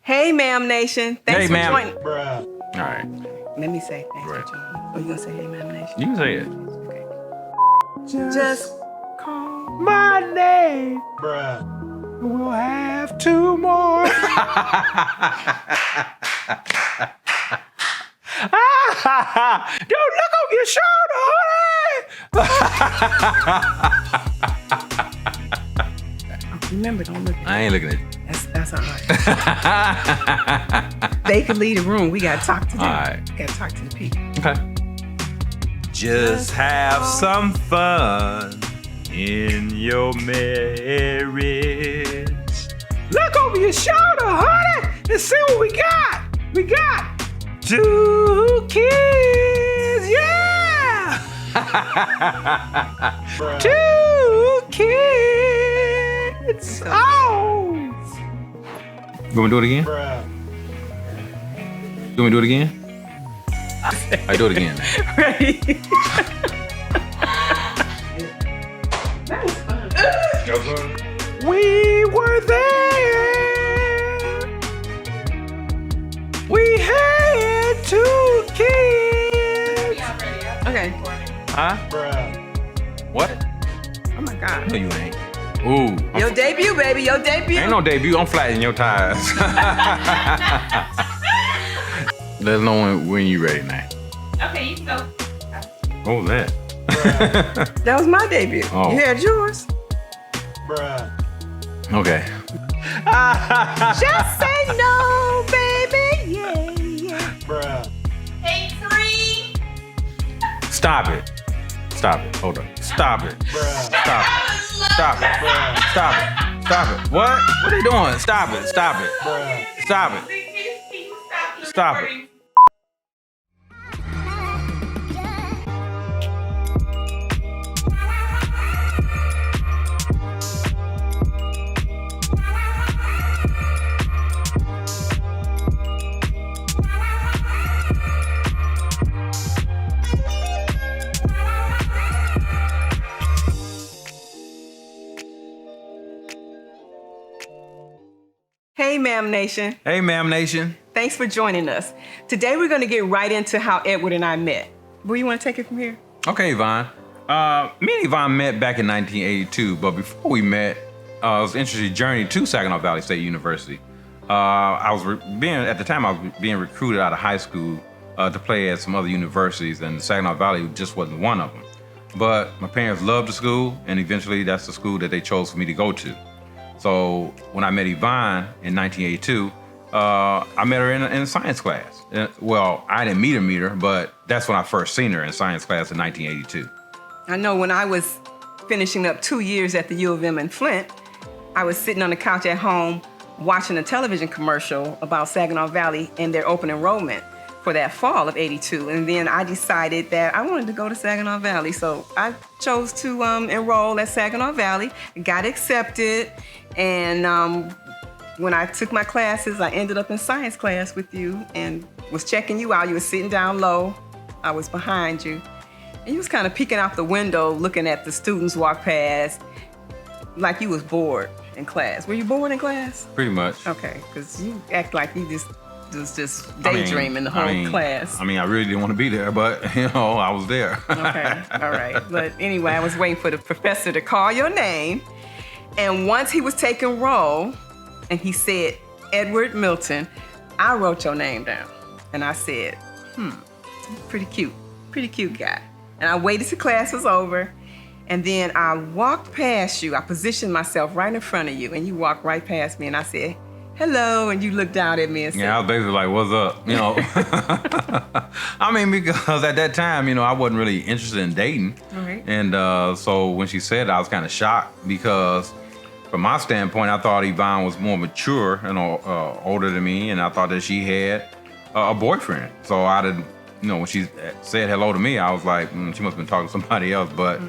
Hey, MMAAM Nation. Thanks for joining. Bruh. All right. Let me say thanks Right. for joining. Oh, you gonna say hey, MMAAM Nation? You can say it. Okay. Just call. My name. bruh. We'll have two more. Don't look over your shoulder, Remember, don't look at I ain't looking at you. That's all right. They could leave the room. We gotta talk to them. All right. Gotta talk to the people. Okay. Just have some fun in your marriage. Look over your shoulder, honey, and see what we got. We got 2 kids, yeah. Bruh. 2 kids. Oh. You want me to do it again? Bruh. You want me to do it again? I do it again. Ready? We were there. We had 2 kids. Okay. Huh? Bruh. What? Oh my God. No, you ain't. Ooh. Your debut, baby. Your debut. Ain't no debut. I'm flattening your tires. Let us know when you ready now. Okay, you can go. What was that? Bruh. That was my debut. Oh. You had yours. Bruh. Okay. Just say no, baby. Yeah, yeah. Bruh. Take 3. Stop it. Stop it. Hold on. Stop it. Bruh. Stop it. Stop it. Bruh. Stop it. Stop it. What? What are you doing? Stop it. Stop it. Bruh. Stop it. Stop it. Hey, MMAAM Nation. Hey, MMAAM Nation. Thanks for joining us. Today we're going to get right into how Edward and I met. Where you want to take it from here? Okay, Yvonne. Me and Yvonne met back in 1982, but before we met, it was an interesting journey to Saginaw Valley State University. I was being recruited out of high school to play at some other universities, and Saginaw Valley just wasn't one of them. But my parents loved the school, and eventually that's the school that they chose for me to go to. So when I met Yvonne in 1982, I met her in science class. Well, I didn't meet her, but that's when I first seen her in science class in 1982. I know when I was finishing up 2 years at the U of M in Flint, I was sitting on the couch at home watching a television commercial about Saginaw Valley and their open enrollment for that fall of '82. And then I decided that I wanted to go to Saginaw Valley. So I chose to enroll at Saginaw Valley, got accepted, and when I took my classes, I ended up in science class with you and was checking you out. You were sitting down low. I was behind you. And you was kind of peeking out the window, looking at the students walk past, like you was bored in class. Were you bored in class? Pretty much. Okay, because you act like you was just daydreaming the whole class. I mean, I really didn't want to be there, but, I was there. Okay, all right. But anyway, I was waiting for the professor to call your name. And once he was taking roll, and he said, Edward Milton, I wrote your name down. And I said, pretty cute guy. And I waited till class was over, and then I walked past you. I positioned myself right in front of you, and you walked right past me, and I said, hello, and you looked down at me and said, Yeah, I was basically like, what's up? I mean, because at that time, I wasn't really interested in dating. All right. And so when she said it, I was kind of shocked because from my standpoint, I thought Yvonne was more mature and older than me, and I thought that she had a boyfriend. So I didn't, when she said hello to me, I was like, she must have been talking to somebody else. But,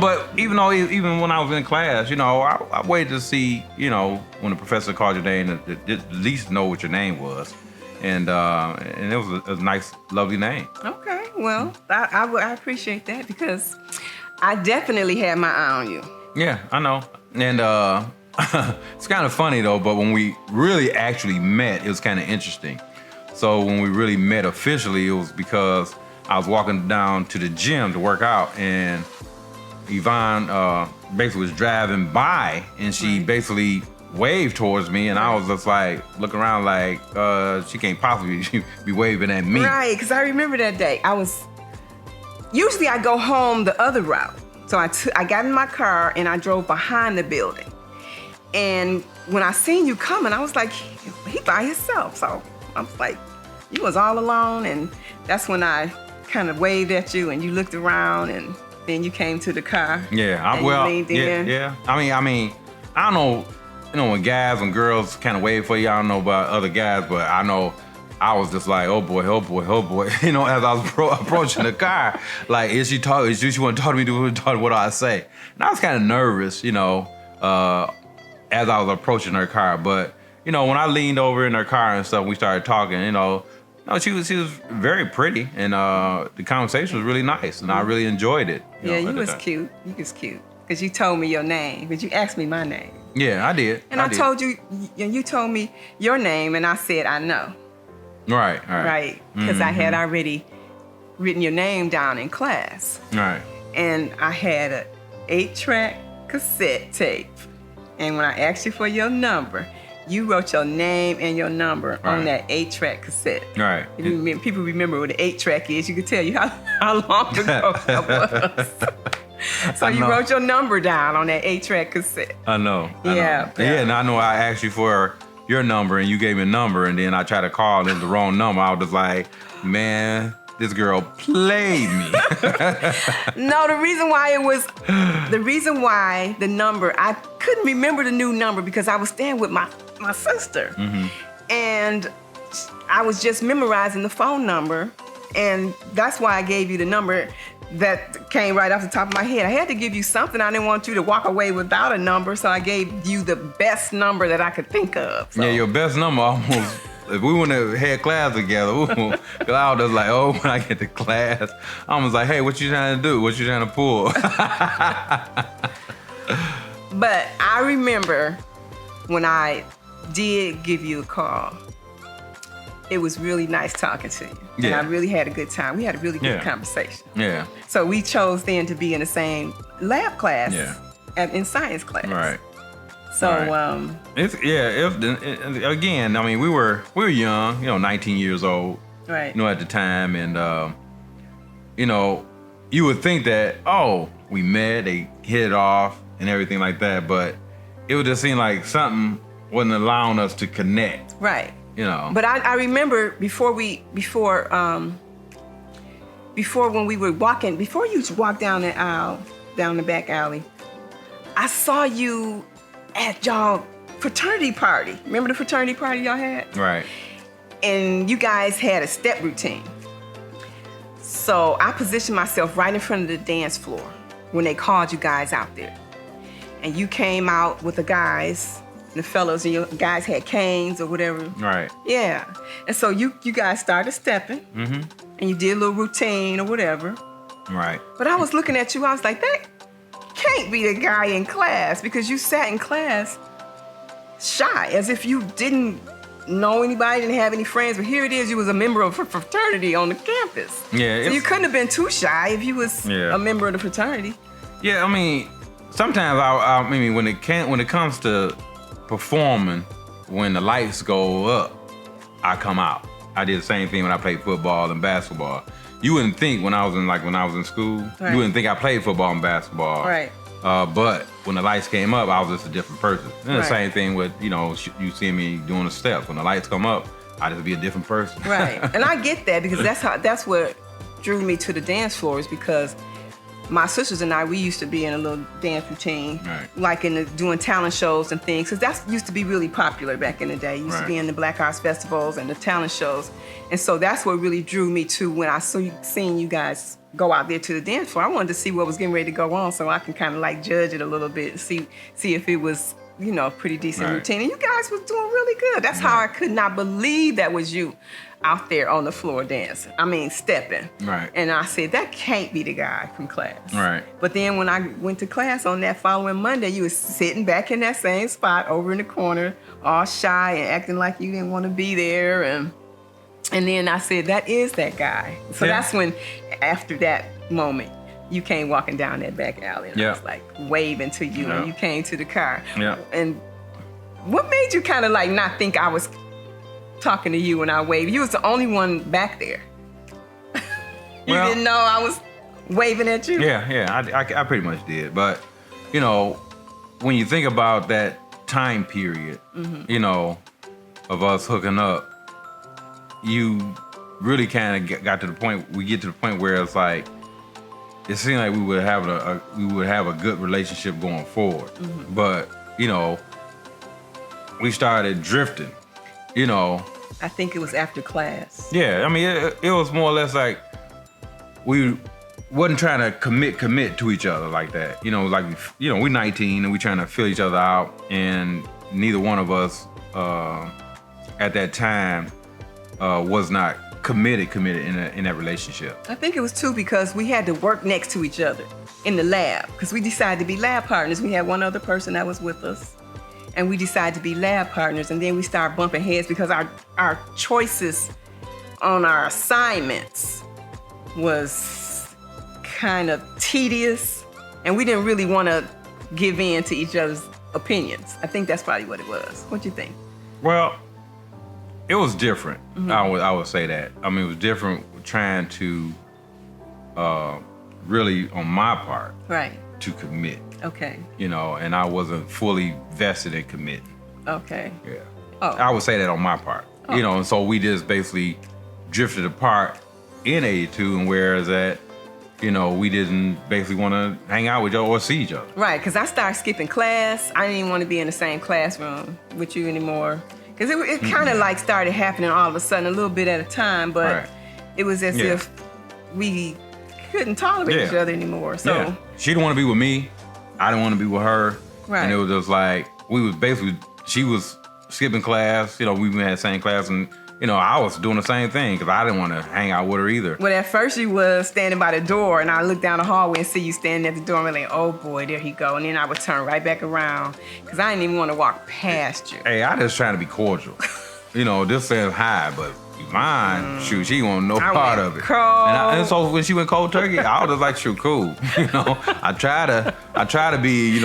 but even when I was in class, I waited to see, when the professor called your name, to at least know what your name was. And it was a nice, lovely name. Okay, well, I appreciate that because I definitely had my eye on you. Yeah, I know. And it's kind of funny though, but when we really actually met, it was kind of interesting. So when we really met officially, it was because I was walking down to the gym to work out, and Yvonne basically was driving by, and she basically waved towards me, and I was just like looking around like she can't possibly be waving at me. Right, because I remember that day. Usually I go home the other route. So I got in my car and I drove behind the building. And when I seen you coming, I was like, he by himself. So I was like, you was all alone. And that's when I kind of waved at you and you looked around, and then you came to the car. Yeah, and you leaned in. yeah. I mean, I don't know, when guys and girls kind of wave for you, I don't know about other guys, but I know I was just like, oh boy. As I was approaching the car, like, is she want to talk to me? What do I say? And I was kind of nervous, as I was approaching her car. But, when I leaned over in her car and stuff, we started talking, she was very pretty, and the conversation was really nice, and I really enjoyed it. You was cute. You was cute. Because you told me your name, because you asked me my name. Yeah, I did. And I told you, and you told me your name, and I said, I know. Right. Because I had already written your name down in class. Right. And I had a 8-track cassette tape. And when I asked you for your number, you wrote your name and your number on that 8-track cassette. Right. People remember what an 8-track is. You could tell you how long ago that was. So you wrote your number down on that 8-track cassette. I know. Yeah. And I know I asked you for your number, and you gave me a number, and then I tried to call, and it was the wrong number. I was just like, man, this girl played me. No, the reason why the number, I couldn't remember the new number because I was staying with my sister. Mm-hmm. And I was just memorizing the phone number, and that's why I gave you the number that came right off the top of my head. I had to give you something. I didn't want you to walk away without a number, so I gave you the best number that I could think of. So. Yeah, your best number almost. If we wouldn't have had class together, because I was just like, when I get to class, I was like, hey, what you trying to do? What you trying to pull? But I remember when I did give you a call, it was really nice talking to you. Yeah. And I really had a good time. We had a really good conversation. Yeah. So we chose then to be in the same lab class in science class. Right. So, again, I mean, we were young, 19 years old, right. at the time. And, you would think that, we met, they hit it off and everything like that. But it would just seem like something wasn't allowing us to connect. Right. But I remember before when we were walking, before you walked down the aisle, down the back alley, I saw you at y'all fraternity party. Remember the fraternity party y'all had? Right. And you guys had a step routine. So I positioned myself right in front of the dance floor when they called you guys out there. And you came out with the guys, the fellows, and your guys had canes or whatever. Right. Yeah. And so you guys started stepping, and you did a little routine or whatever. Right. But I was looking at you, I was like, that can't be the guy in class, because you sat in class shy, as if you didn't know anybody, didn't have any friends. But here it is, you was a member of a fraternity on the campus. Yeah. So you couldn't have been too shy if you was a member of the fraternity. Yeah, I mean, sometimes I mean, when it comes to performing, when the lights go up, I come out. I did the same thing when I played football and basketball. You wouldn't think when I was in school, you wouldn't think I played football and basketball. Right. But when the lights came up, I was just a different person. And the same thing with, you see me doing the steps. When the lights come up, I just be a different person. Right. And I get that, because that's what drew me to the dance floor, is because my sisters and I, we used to be in a little dance routine, like doing talent shows and things, because that used to be really popular back in the day. Used to be in the Black Arts Festivals and the talent shows. And so that's what really drew me to when I seen you guys go out there to the dance floor. I wanted to see what was getting ready to go on, so I can kind of like judge it a little bit and see if it was pretty decent Right. routine. And you guys was doing really good. That's how I could not believe that was you out there on the floor dancing. I mean, stepping. Right. And I said, that can't be the guy from class. Right. But then when I went to class on that following Monday, you was sitting back in that same spot over in the corner, all shy and acting like you didn't want to be there. And then I said, that is that guy. So Yeah. that's when, after that moment, you came walking down that back alley. And I Yeah. was like waving to you, Yeah. and you came to the car. Yeah. And what made you kind of like not think I was talking to you when I waved? You was the only one back there. You Well- didn't know I was waving at you? Yeah, I pretty much did. But, when you think about that time period, of us hooking up, you really kind of got to the point, we get to the point where it's like, it seemed like we would have a good relationship going forward. But, we started drifting, I think it was after class. Yeah, I mean, it was more or less like we wasn't trying to commit to each other like that. We're 19 and we trying to fill each other out, and neither one of us at that time was not committed in that relationship. I think it was too because we had to work next to each other in the lab because we decided to be lab partners. We had one other person that was with us, and we decided to be lab partners, and then we started bumping heads because our choices on our assignments was kind of tedious, and we didn't really want to give in to each other's opinions. I think that's probably what it was. What you think? Well, it was different. I would say that. I mean, it was different trying to really, on my part, Right. to commit. Okay. And I wasn't fully vested in committing. Okay. Yeah. Oh. I would say that on my part. And so we just basically drifted apart in 82, and whereas that, we didn't basically want to hang out with each other or see each other. Right, because I started skipping class. I didn't even want to be in the same classroom with you anymore. Because it kind of like started happening all of a sudden, a little bit at a time, but Right. it was as Yeah. if we couldn't tolerate each Yeah. other anymore. So, Yeah. She didn't want to be with me. I didn't want to be with her. Right. And it was just like, she was skipping class, we were in the same class, and, I was doing the same thing because I didn't want to hang out with her either. well, at first you was standing by the door, and I looked down the hallway and see you standing at the door, and I'm like, oh boy, there he go. And then I would turn right back around because I didn't even want to walk past you. Hey, I just trying to be cordial. This says hi, but mine, shoot, she want no I part went of it. cold. And so when she went cold turkey, I was just like, shoot, cool. I try to be,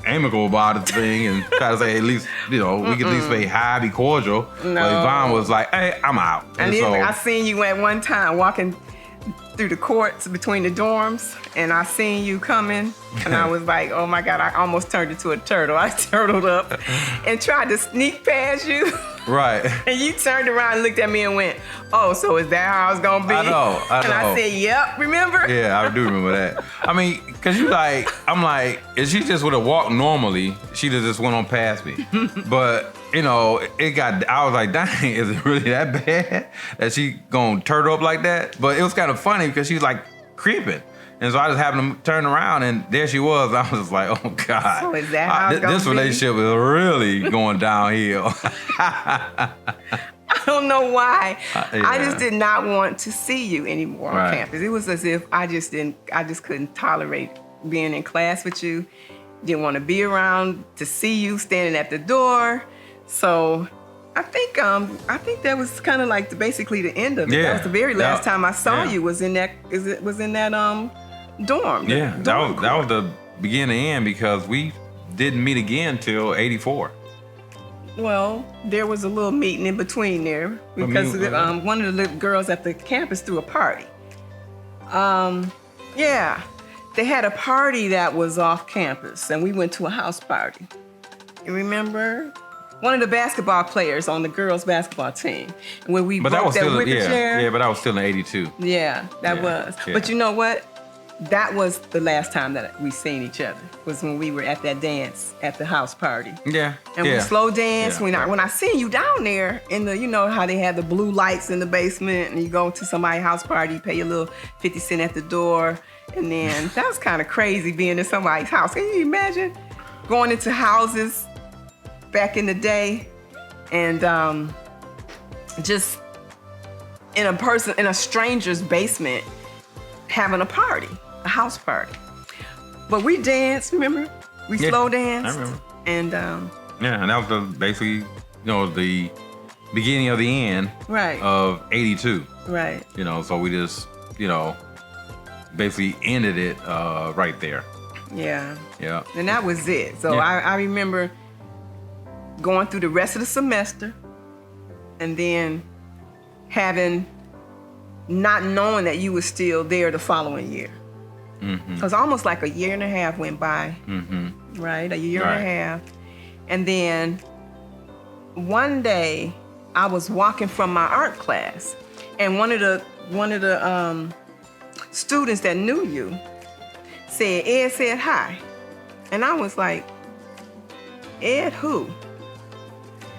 amicable about the thing and try to say at least, we can at least say hi, be cordial. No. But Yvonne was like, hey, I'm out. And And then so I seen you at one time walking through the courts between the dorms, and I seen you coming, and I was like, oh my God, I almost turned into a turtle. I turtled up and tried to sneak past you, right. and you turned around and looked at me and went, oh, so is that how it's gonna be? I know. And I said, yep, remember? Yeah, I do remember that. I mean, cause I'm like, if she just would have walked normally, she'd have just went on past me. But, I was like, dang, is it really that bad that she gonna turtle up like that? But it was kind of funny because she was like creeping. And so I just happened to turn around, and there she was. I was just like, oh God. So is that how it's this gonna be? relationship is really going downhill. I don't know why. I yeah. just did not want to see you anymore on Right. campus. It was as if I just couldn't tolerate being in class with you. Didn't want to be around to see you standing at the door. So I think that was kind of like basically the end of it. Yeah. That was the very last That- time I saw yeah. you was in that dorm. the Yeah, dorm that was court. the beginning and end because we didn't meet again till 84. Well, there was a little meeting in between there because one of the little girls at the campus threw a party. Yeah, they had a party that was off campus, and we went to a house party. You remember? One of the basketball players on the girls' basketball team, when we But that broke was that still wicker chair. yeah, but that was still in 82. Yeah, that Yeah, was. yeah. But you know what? That was the last time that we seen each other. Was when we were at that dance at the house party. Yeah. And yeah. we slow dance. Yeah. When I seen you down there in the, how they have the blue lights in the basement, and you go to somebody's house party, you pay your little 50 cents at the door, and then that was kind of crazy being in somebody's house. Can you imagine going into houses back in the day, and just in a stranger's basement having a party, a house party. But we danced, remember? We slow danced. I remember. And yeah, and that was basically, the beginning of the end right. of 82. Right. So we just, basically ended it right there. Yeah. Yeah. And that was it. So Yeah. I remember going through the rest of the semester and then not knowing that you were still there the following year. Mm-hmm. Because almost like a year and a half went by, Mm-hmm. right? A year Right. and a half. And then one day I was walking from my art class, and one of the students that knew you said, Ed said hi. And I was like, Ed who?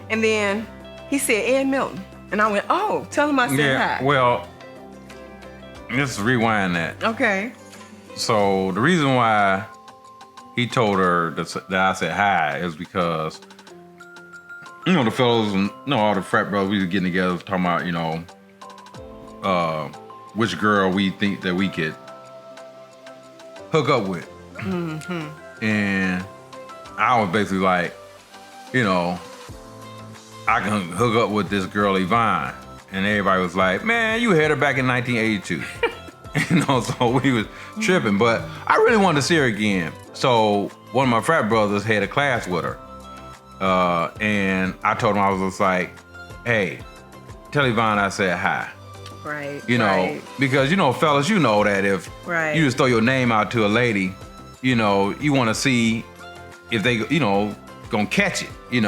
And then he said, Ed Milton. And I went, oh, tell him I said hi. Well, let's rewind that. Okay. So the reason why he told her that I said hi is because, the fellows and all the frat brothers, we were getting together talking about, which girl we think that we could hook up with. Mm-hmm. And I was basically like, I can hook up with this girl Yvonne. And everybody was like, man, you had her back in 1982. So we was tripping. But I really wanted to see her again. So one of my frat brothers had a class with her. And I told him, I was just like, hey, tell Yvonne I said hi. Right. Right. Because, fellas, that if right. you just throw your name out to a lady, you want to see if they, gonna catch it, You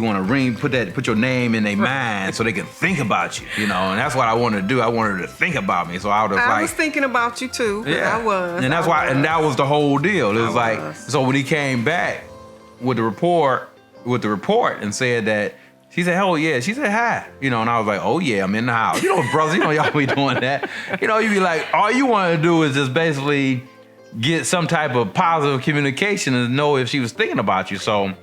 want to put your name in their mind so they can think about you, and that's what I wanted to do. I wanted her to think about me. So I was thinking about you too. Yeah. I was. And and that was the whole deal. It was so when he came back with the report and said that, she said, hell yeah. She said, hi. And I was like, oh yeah, I'm in the house. Brothers, y'all be doing that. You be like, all you want to do is just basically get some type of positive communication and know if she was thinking about you. So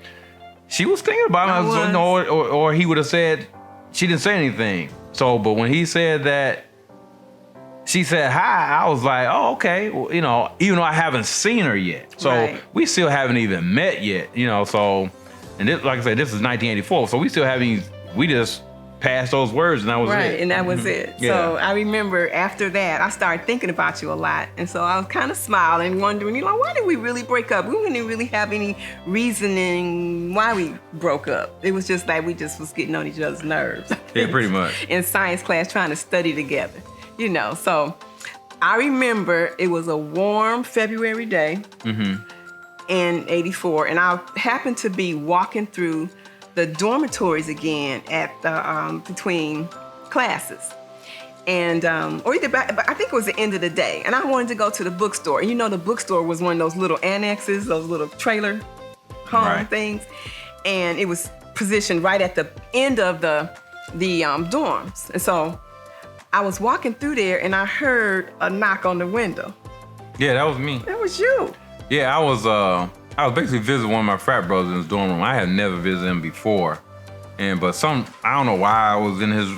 she was thinking about me, or he would have said she didn't say anything. So, but when he said that she said hi, I was like, oh, okay. Well, even though I haven't seen her yet. So we still haven't even met yet, so, and this, like I said, this is 1984. So we still we just passed those words and that was it. Right, and that was it. Yeah. So I remember after that, I started thinking about you a lot. And so I was kind of smiling, wondering, why did we really break up? We didn't really have any reasoning why we broke up. It was just like we just was getting on each other's nerves. Yeah, pretty much. In science class, trying to study together, So I remember it was a warm February day in 84, and I happened to be walking through the dormitories again at the between classes, and or either but I think it was the end of the day, and I wanted to go to the bookstore. And the bookstore was one of those little annexes, those little trailer home things, and it was positioned right at the end of the dorms. And so I was walking through there, and I heard a knock on the window. Yeah, that was me. That was you. Yeah, I was basically visiting one of my frat brothers in his dorm room. I had never visited him before. But I don't know why I was in his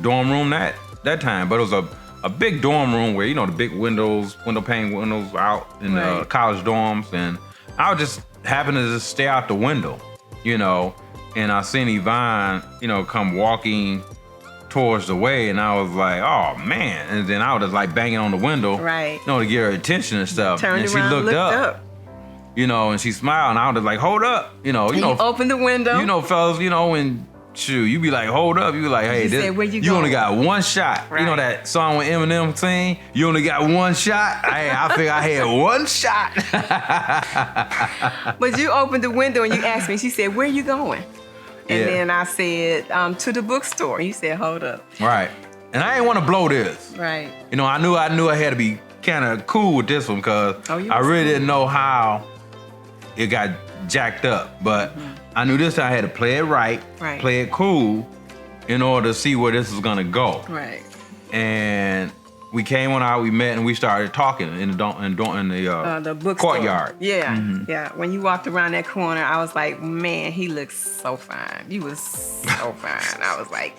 dorm room that time, but it was a big dorm room where, the big window pane windows out in the college dorms. And I just happened to just stare out the window, and I seen Yvonne, come walking towards the way, and I was like, oh man. And then I was just like banging on the window, to get her attention and stuff. Turned and she around, looked up. And she smiled, and I was just like, hold up, you opened the window. Fellas, when you be like, hold up, you be like, hey, said, where you only going? got one shot. Right. That song with Eminem sing, you only got one shot. I think I had one shot. But you opened the window and you asked me, she said, where you going? And then I said, to the bookstore. You said, hold up. Right. And I didn't want to blow this. Right. I knew I had to be kind of cool with this one because I really didn't know how it got jacked up. But I knew this time I had to play it right, play it cool in order to see where this was going to go. Right. And we came on out, we met, and we started talking in the bookstore. courtyard. Yeah, yeah. When you walked around that corner, I was like, man, he looks so fine. You was so fine. I was like,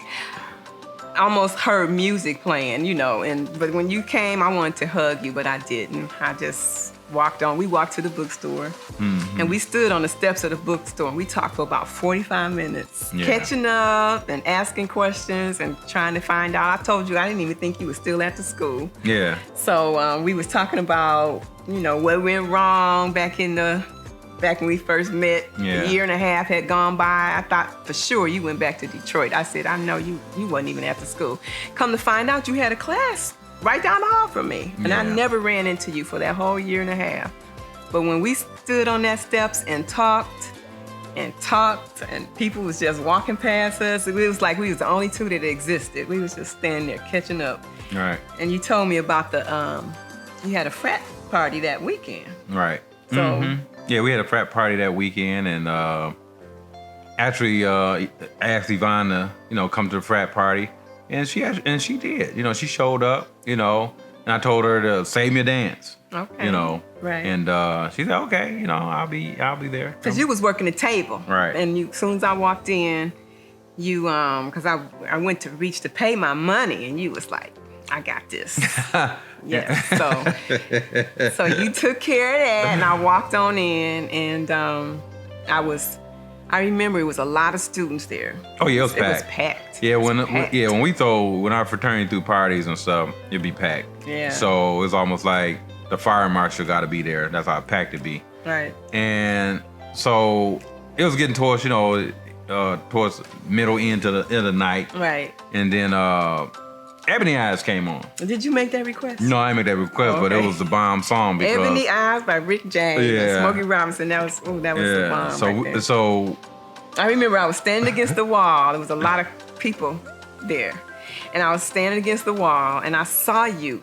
I almost heard music playing, you know. But when you came, I wanted to hug you, but I didn't. I just walked on. We walked to the bookstore, and we stood on the steps of the bookstore. And we talked for about 45 minutes, catching up and asking questions and trying to find out. I told you I didn't even think you were still at the school. Yeah. So we was talking about, you know, what went wrong back when we first met. Yeah. A year and a half had gone by. I thought for sure you went back to Detroit. I said, I know you wasn't even at the school. Come to find out, you had a class right down the hall from me. And I never ran into you for that whole year and a half. But when we stood on that steps and talked, and people was just walking past us, it was like we was the only two that existed. We was just standing there catching up. Right. And you told me about you had a frat party that weekend. Right. So yeah, we had a frat party that weekend, and actually asked Yvonne to, you know, come to the frat party, and she did. You know, she showed up. You know, and I told her to save me a dance. Okay. You know. Right. And she said, okay, you know, I'll be there. Because you was working the table. Right. And as soon as I walked in, you because I went to reach to pay my money, and you was like, I got this. Yeah. So you took care of that, and I walked on in, and I remember it was a lot of students there. Oh yeah, it was It packed. was packed. Yeah, It was when packed. when our fraternity threw parties and stuff, it'd be packed. Yeah. So it's almost like the fire marshal got to be there. That's how packed it'd be. Right. And so it was getting towards, you know, towards middle end of the night. Right. And then Ebony Eyes came on. Did you make that request? No, I didn't make that request, but it Okay. was the bomb song because Ebony Eyes by Rick James Yeah. and Smokey Robinson. That was the bomb. So right there. so I remember I was standing against the wall. There was a lot of people there. And I was standing against the wall, and I saw you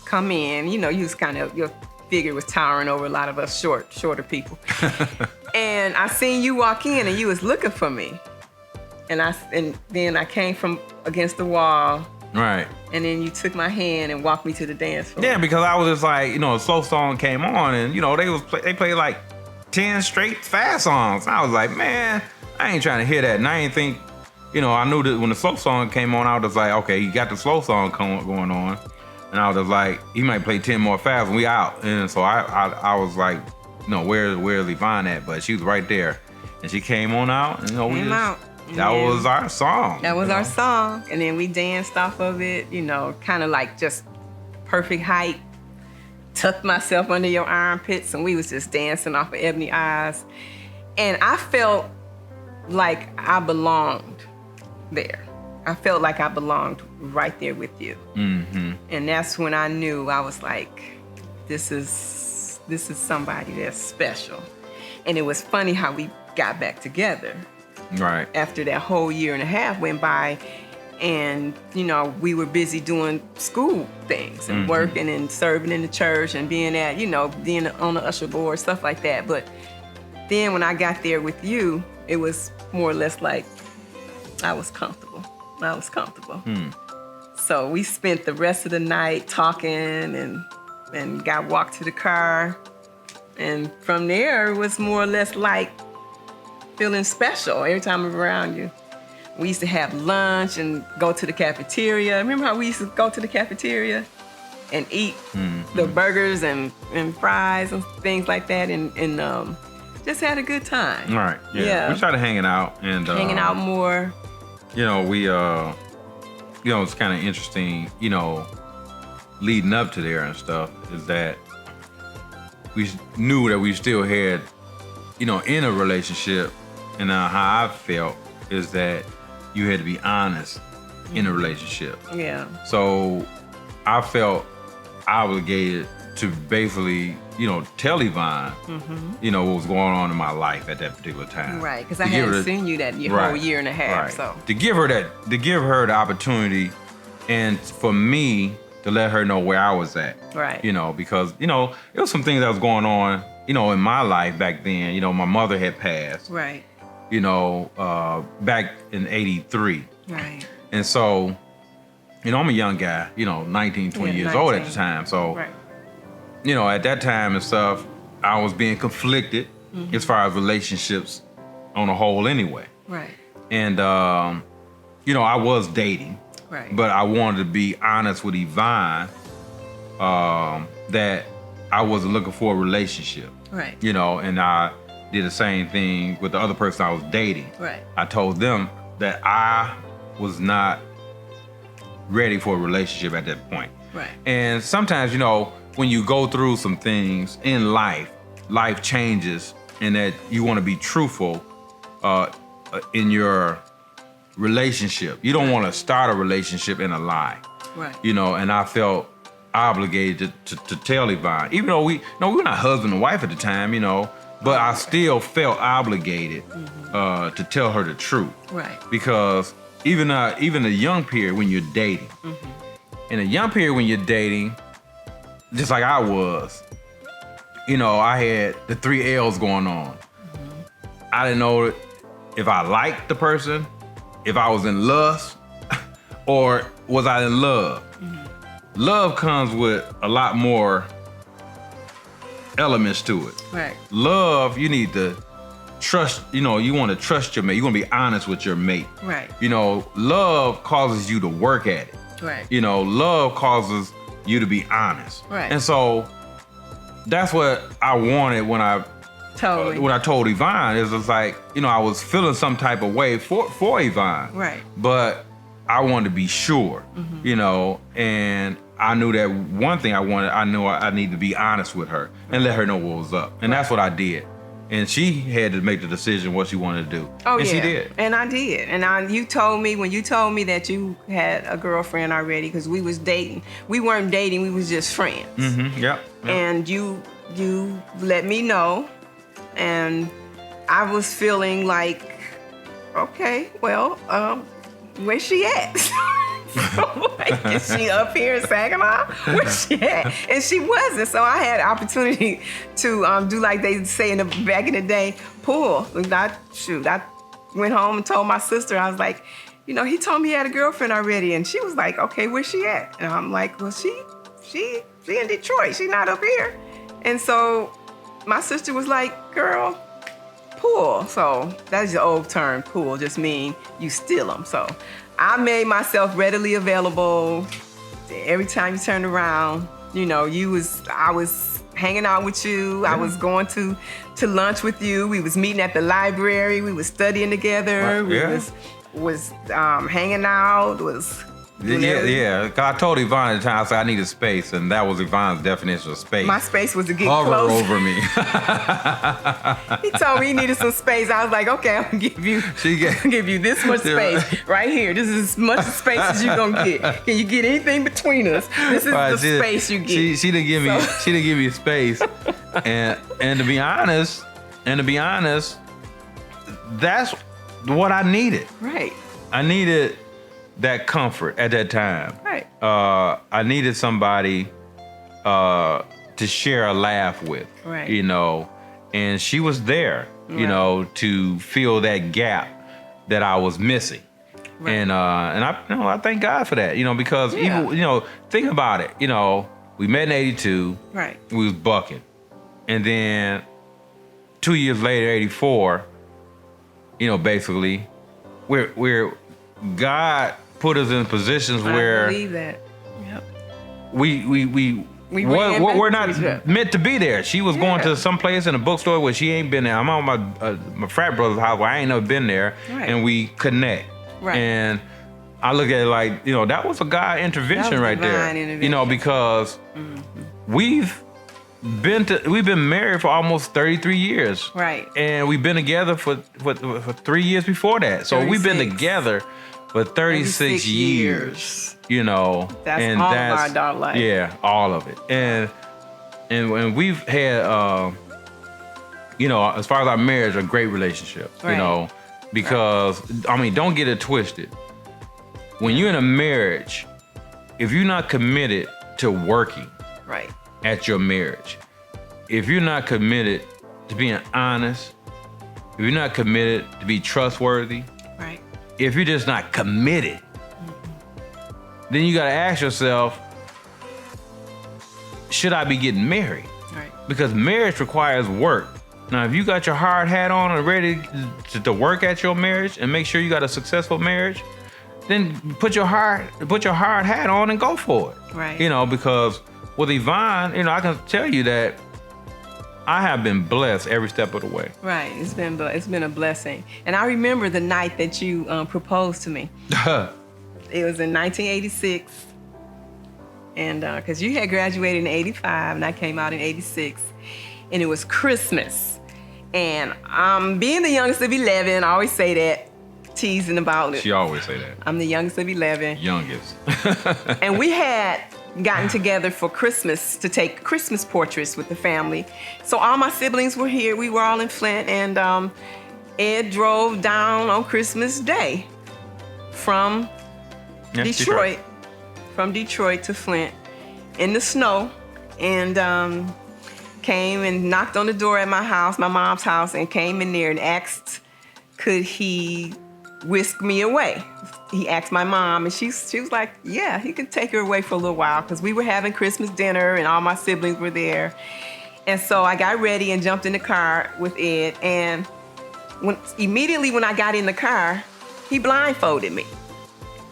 come in. You know, you was your figure was towering over a lot of us shorter people. And I seen you walk in, and you was looking for me. And then I came from against the wall, right. and then you took my hand and walked me to the dance floor. Yeah, because I was just like, you know, a slow song came on, and you know, they played like 10 straight fast songs. And I was like, man, I ain't trying to hear that. And I ain't think, you know, I knew that when the slow song came on, I was like, okay, you got the slow song going on. And I was just like, he might play 10 more fast and we out. And so I was like, no, where's Yvonne at? But she was right there. And she came on out, and you know, that was our song. That was our song. And then we danced off of it, you know, kind of like just perfect height. Tucked myself under your armpits, and we was just dancing off of Ebony Eyes. And I felt like I belonged there. I felt like I belonged right there with you. Mm-hmm. And that's when I knew, I was like, this is somebody that's special. And it was funny how we got back together. Right. After that whole year and a half went by, and you know, we were busy doing school things and working and serving in the church and being on the usher board, stuff like that. But then when I got there with you, it was more or less like I was comfortable. So we spent the rest of the night talking and got walked to the car. And from there, it was more or less like feeling special every time I'm around you. We used to have lunch and go to the cafeteria. Remember how we used to go to the cafeteria and eat the burgers and fries and things like that, and just had a good time. Right. Yeah. We started hanging out and hanging out more. You know, we it's kind of interesting, you know, leading up to there and stuff, is that we knew that we still had, you know, in a relationship. And how I felt is that you had to be honest in a relationship. Yeah. So I felt obligated to basically, you know, tell Yvonne, you know, what was going on in my life at that particular time. Right, because I hadn't seen you that whole year and a half. Right. So to give her the opportunity, and for me to let her know where I was at. Right. You know, because, you know, it was some things that was going on, you know, in my life back then. You know, my mother had passed. Right. You know, back in '83. Right. And so you know, I'm a young guy, you know, 19, 20 Yeah, years old at 19. the time. So, Right. you know, at that time and stuff, I was being conflicted as far as relationships on a whole anyway. Right. And, you know, I was dating, Right. but I wanted to be honest with Yvonne that I wasn't looking for a relationship. Right. You know, and I did the same thing with the other person I was dating. Right. I told them that I was not ready for a relationship at that point. Right. And sometimes, you know, when you go through some things in life, life changes, and that you want to be truthful in your relationship. You don't want to start a relationship in a lie. Right. You know, and I felt obligated to tell Yvonne, even though we were not husband and wife at the time, you know, but I still felt obligated to tell her the truth. Right. Because even a young period when you're dating, in a young period when you're dating, just like I was, you know, I had the 3 L's going on. I didn't know if I liked the person, if I was in lust, or was I in love. Love comes with a lot more elements to it. Right. Love, you need to trust, you know, you want to trust your mate. You want to be honest with your mate. Right. You know, love causes you to work at it. Right. You know, love causes you to be honest. Right. And so that's what I wanted when I told Yvonne. It was like, you know, I was feeling some type of way for Yvonne. Right. But I wanted to be sure, you know, and I knew that one thing I knew I needed to be honest with her and let her know what was up. And that's what I did. And she had to make the decision what she wanted to do. Oh, and yeah. she did. And I did. And you told me that you had a girlfriend already, because we was dating. We weren't dating, we was just friends. Yep. And you let me know, and I was feeling like, okay, well, where's she at? Like, is she up here in Saginaw? Where's she at? And she wasn't. So I had opportunity to do like they say back in the day, pull. I went home and told my sister, I was like, you know, he told me he had a girlfriend already. And she was like, okay, where's she at? And I'm like, well, she in Detroit. She not up here. And so my sister was like, girl, pull. So that's the old term, pull, just mean you steal them. So I made myself readily available. Every time you turned around, you know, I was hanging out with you. I was going to lunch with you. We was meeting at the library. We was studying together. Right. Yeah. We was hanging out. Yeah. Cause I told Yvonne at the time, I said I needed space, and that was Yvonne's definition of space. My space was to get Hover close. over me. He told me he needed some space. I was like, okay, I'm gonna give you this much space right here. This is as much space as you're gonna get. Can you get anything between us? This is the space you get. She didn't give me space. and to be honest, that's what I needed. Right. I needed that comfort at that time. Right. I needed somebody to share a laugh with. Right. You know, and she was there, you know, to fill that gap that I was missing. Right. And I thank God for that, you know, because even, you know, think about it, you know, we met in 82. Right. We was bucking. And then 2 years later, 84, you know, basically, we're God put us in positions where I believe that. Yep. we're not meant to be there. She was going to some place in a bookstore where she ain't been there. I'm on my frat brother's house where I ain't never been there, and we connect. Right. And I look at it like, you know, that was a God intervention right there. You know, because we've been married for almost 33 years. Right. And we've been together for 3 years before that. So we've been together for 36 years. You know. That's all of our adult life. Yeah, all of it. And we've had you know, as far as our marriage, a great relationship. Right. You know, because I mean, don't get it twisted. When you're in a marriage, if you're not committed to working Right. at your marriage, if you're not committed to being honest, if you're not committed to be trustworthy, Right. if you're just not committed, then you got to ask yourself, should I be getting married? Right. Because marriage requires work. Now, if you got your hard hat on and ready to work at your marriage and make sure you got a successful marriage, then put your hard hat on and go for it. Right. You know, because with Yvonne, you know, I can tell you that I have been blessed every step of the way. Right. It's been a blessing. And I remember the night that you proposed to me. It was in 1986. And because you had graduated in 85 and I came out in 86. And it was Christmas. And being the youngest of 11, I always say that, teasing about it. She always say that. I'm the youngest of 11. Youngest. And we had gotten together for Christmas to take Christmas portraits with the family. So all my siblings were here. We were all in Flint. And Ed drove down on Christmas Day from Detroit. From Detroit to Flint in the snow. And came and knocked on the door at my house, my mom's house, and came in there and asked, could he whisk me away? He asked my mom, and she was like, yeah, he could take her away for a little while, because we were having Christmas dinner and all my siblings were there. And so I got ready and jumped in the car with Ed, and immediately when I got in the car, he blindfolded me.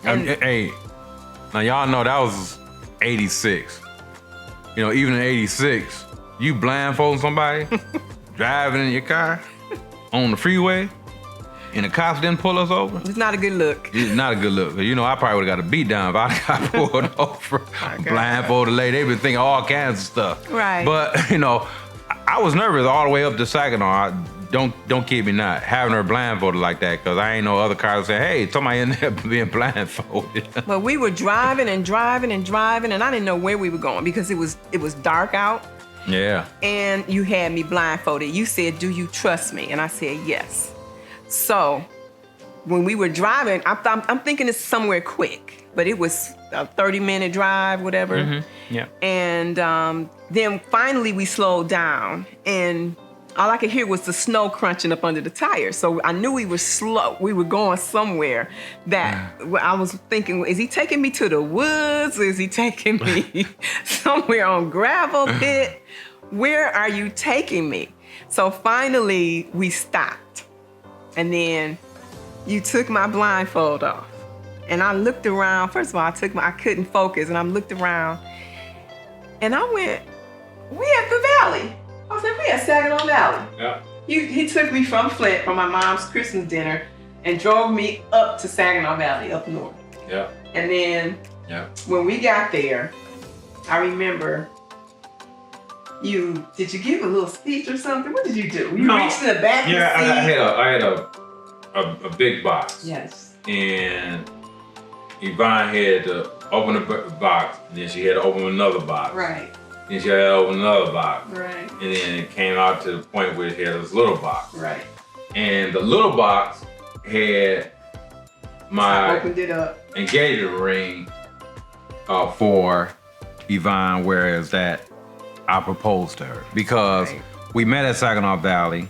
Hey, now y'all know that was 86. You know, even in 86, you blindfolding somebody, driving in your car, on the freeway, and the cops didn't pull us over. It's not a good look. It's not a good look. You know, I probably would have got a beat down if I got pulled over. Blindfolded lady. They've been thinking all kinds of stuff. Right. But, you know, I was nervous all the way up to Saginaw. Don't kid me not, having her blindfolded like that, because I ain't know other cars say, hey, somebody in there being blindfolded. But we were driving, and I didn't know where we were going because it was dark out. Yeah. And you had me blindfolded. You said, do you trust me? And I said, yes. So when we were driving, I'm thinking it's somewhere quick, but it was a 30-minute drive, whatever. Mm-hmm. Yeah. And then finally we slowed down, and all I could hear was the snow crunching up under the tires. So I knew we were slow. We were going somewhere that I was thinking, is he taking me to the woods? Is he taking me somewhere on gravel pit? Where are you taking me? So finally we stopped. And then you took my blindfold off. And I looked around. First of all, I couldn't focus, and I looked around. And I went, we at the valley. I was like, we at Saginaw Valley. Yeah. He took me from Flint, from my mom's Christmas dinner, and drove me up to Saginaw Valley, up north. Yeah. And then when we got there, I remember did you give a little speech or something? What did you do? You reached in the back of the seat? I had a big box. Yes. And Yvonne had to open the box, and then she had to open another box. Right. Then she had to open another box. Right. And then it came out to the point where she had this little box. Right. And the little box had my opened it up. engagement ring for Yvonne, whereas that I proposed to her. Because we met at Saginaw Valley,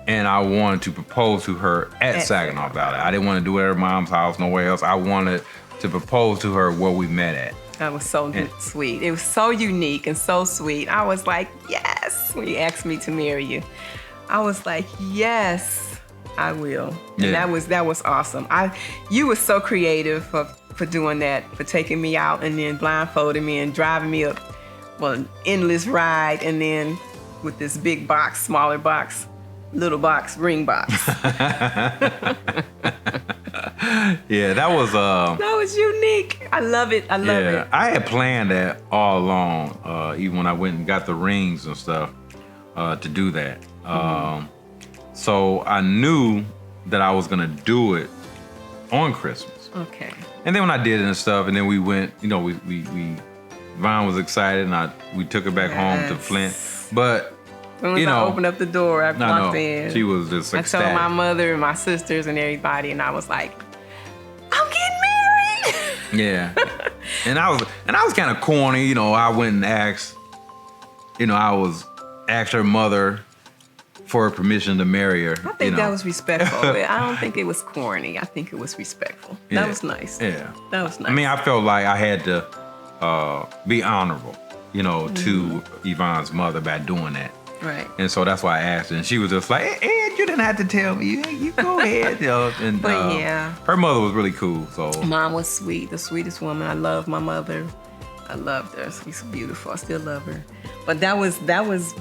and I wanted to propose to her at Saginaw Valley. I didn't want to do it at her mom's house, nowhere else. I wanted to propose to her where we met at. That was so sweet. It was so unique and so sweet. I was like, yes, when you asked me to marry you. I was like, yes, I will. And that was awesome. You were so creative for doing that, for taking me out and then blindfolding me and driving me up, an endless ride, and then with this big box, smaller box, little box, ring box. Yeah, that was unique. I love it. I love it. I had planned that all along, even when I went and got the rings and stuff, to do that. So I knew that I was gonna do it on Christmas. Okay. And then when I did it and stuff, and then we went, Vaughn was excited, and we took her back home to Flint. But when I opened up the door, I walked in. She was just ecstatic. I told my mother and my sisters and everybody, and I was like, I'm getting married. Yeah. and I was kind of corny, I went and asked, asked her mother for permission to marry her. I think that was respectful. I don't think it was corny. I think it was respectful. Yeah. That was nice. Yeah. That was nice. I mean, I felt like I had to be honorable, to Yvonne's mother by doing that. Right. And so that's why I asked her. And she was just like, Ed, you didn't have to tell me. You go ahead. And, But yeah. Her mother was really cool. So Mom was sweet, the sweetest woman. I love my mother. I loved her. She's beautiful. I still love her. But that was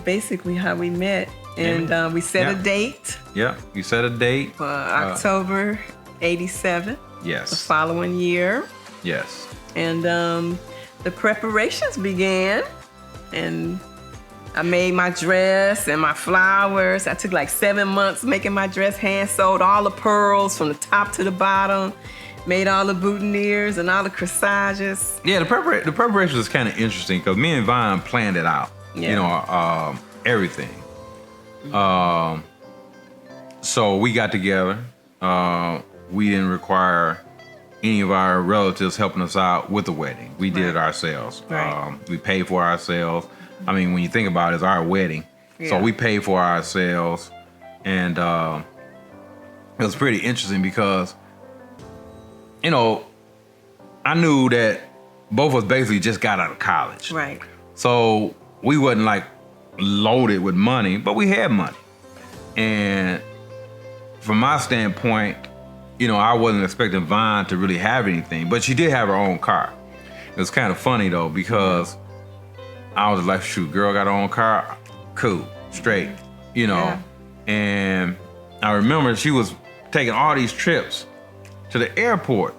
basically how we met. And we set a date Yeah. You set a date. for October 87, the Yes. following year. Yes. And the preparations began. And I made my dress and my flowers. I took like 7 months making my dress, hand sewed all the pearls from the top to the bottom, made all the boutonnieres and all the corsages. Yeah, the preparation was kind of interesting because me and Vaughn planned it out. Yeah. Everything. So we got together. We didn't require any of our relatives helping us out with the wedding. We did it ourselves. Right. We paid for ourselves. I mean, when you think about it, it's our wedding. So Yeah. we paid for ourselves. And it was pretty interesting because, I knew that both of us basically just got out of college. Right. So we wasn't like loaded with money, but we had money. And from my standpoint, I wasn't expecting Vaughn to really have anything, but she did have her own car. It was kind of funny though, because I was like, shoot, girl got her own car, cool, straight, Yeah. And I remember she was taking all these trips to the airport,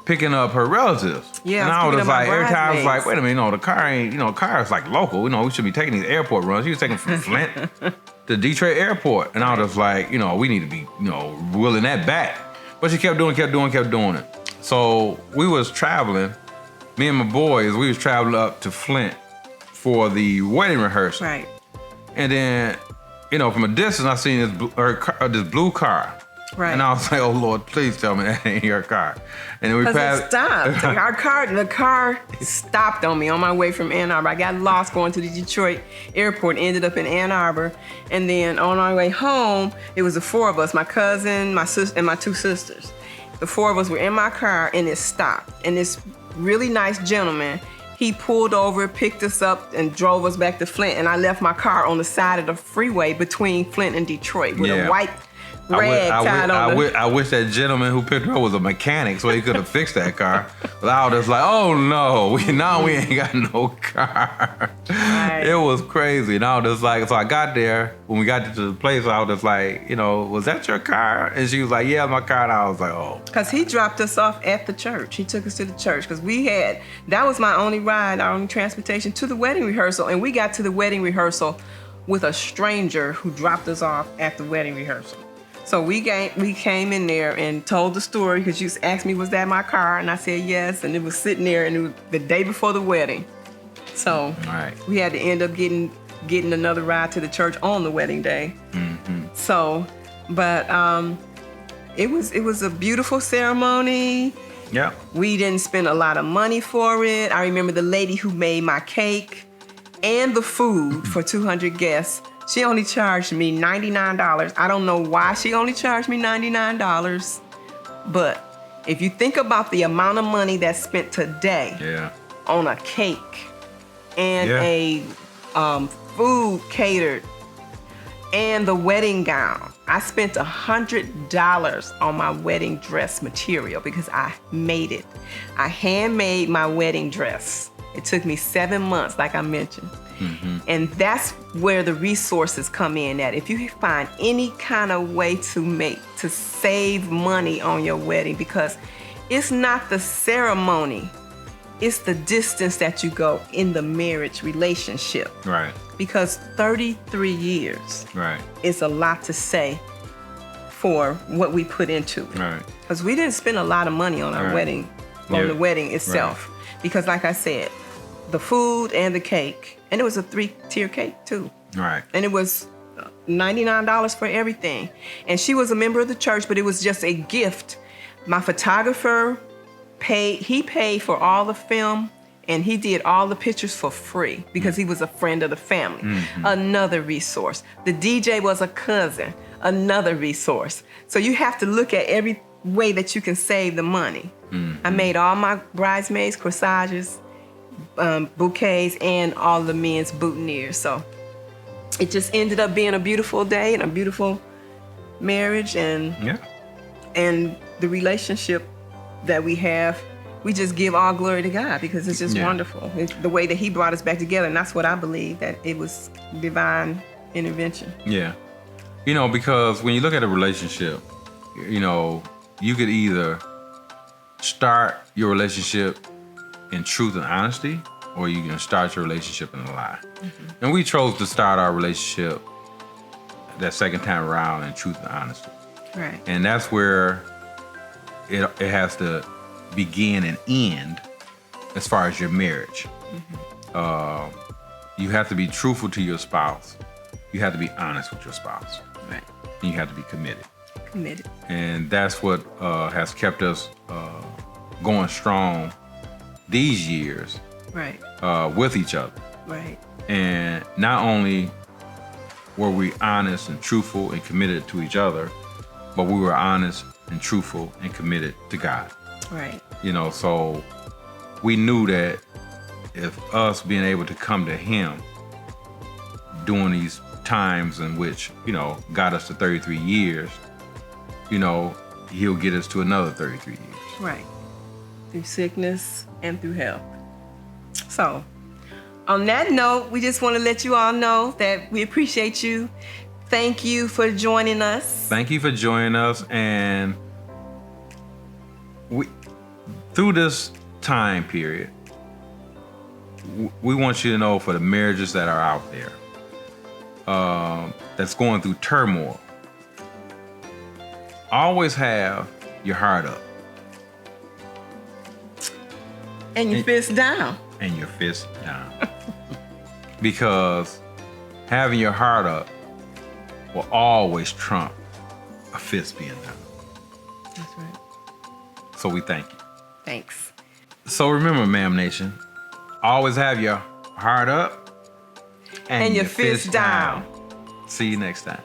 picking up her relatives. Yeah, and I I was was picking like, up my every time I was like, bridesmaids. wait a minute, the car ain't, car is like local. We should be taking these airport runs. She was taking from Flint to Detroit Airport. And I was just like, we need to be, wheeling that back. But she kept doing it. So we was traveling, me and my boys, we was traveling up to Flint for the wedding rehearsal. Right. And then, from a distance, I seen this blue car. Right. And I was like, oh Lord, please tell me that ain't your car. And then we Because passed. it stopped. The car stopped on me on my way from Ann Arbor. I got lost going to the Detroit airport, ended up in Ann Arbor. And then on our way home, it was the four of us, my cousin, my sister, and my two sisters. The four of us were in my car and it stopped. And this really nice gentleman, he pulled over, picked us up, and drove us back to Flint. And I left my car on the side of the freeway between Flint and Detroit with a white rag tied on the... I wish that gentleman who picked her up was a mechanic so he could have fixed that car. But I was just like, oh no, we ain't got no car. Right. It was crazy. And I was just like, so I got there. When we got to the place, I was just like, was that your car? And she was like, yeah, my car. And I was like, oh. Because he dropped us off at the church. He took us to the church because that was my only ride, our only transportation to the wedding rehearsal. And we got to the wedding rehearsal with a stranger who dropped us off at the wedding rehearsal. So we came in there and told the story because you asked me, was that my car? And I said yes. And it was sitting there and it was the day before the wedding. So Right. we had to end up getting another ride to the church on the wedding day. Mm-hmm. So, but it was a beautiful ceremony. Yeah. We didn't spend a lot of money for it. I remember the lady who made my cake and the food for 200 guests. She only charged me $99. I don't know why she only charged me $99. But if you think about the amount of money that's spent today Yeah. on a cake and Yeah. a food catered and the wedding gown, I spent $100 on my wedding dress material because I made it. I handmade my wedding dress. It took me 7 months, like I mentioned. Mm-hmm. And that's where the resources come in at. If you find any kind of way to save money on your wedding, because it's not the ceremony, it's the distance that you go in the marriage relationship. Right. Because 33 years Right. is a lot to say for what we put into it. Right. Because we didn't spend a lot of money on our Right. wedding, on Yeah. the wedding itself. Because like I said, the food and the cake, and it was a 3-tier cake too. Right. And it was $99 for everything. And she was a member of the church, but it was just a gift. My photographer he paid for all the film and he did all the pictures for free because he was a friend of the family. Another resource. The DJ was a cousin. Another resource. So you have to look at every way that you can save the money. I made all my bridesmaids corsages, bouquets, and all the men's boutonnieres. So it just ended up being a beautiful day and a beautiful marriage, and the relationship that we have, we just give all glory to God because it's just wonderful. It's the way that he brought us back together, and that's what I believe, that it was divine intervention. Yeah. You know, because when you look at a relationship, you know, you could either start your relationship in truth and honesty, or you can start your relationship in a lie. And we chose to start our relationship that second time around in truth and honesty. Right. And that's where it has to begin and end as far as your marriage. You have to be truthful to your spouse. You have to be honest with your spouse. Right. And you have to be committed. Committed. And that's what has kept us going strong these years Right. with each other. Right. And not only were we honest and truthful and committed to each other, but we were honest and truthful and committed to God. Right. You know, so we knew that if us being able to come to him during these times in which, you know, got us to 33 years, you know, he'll get us to another 33 years. Right. Through sickness and through health. So, on that note, we just want to let you all know that we appreciate you. Thank you for joining us. Thank you for joining us. And through this time period, we want you to know, for the marriages that are out there, that's going through turmoil, always have your heart up. And your fist down. And your fist down. Because having your heart up will always trump a fist being down. That's right. So we thank you. Thanks. So remember, MMAAM Nation, always have your heart up and your fist down. See you next time.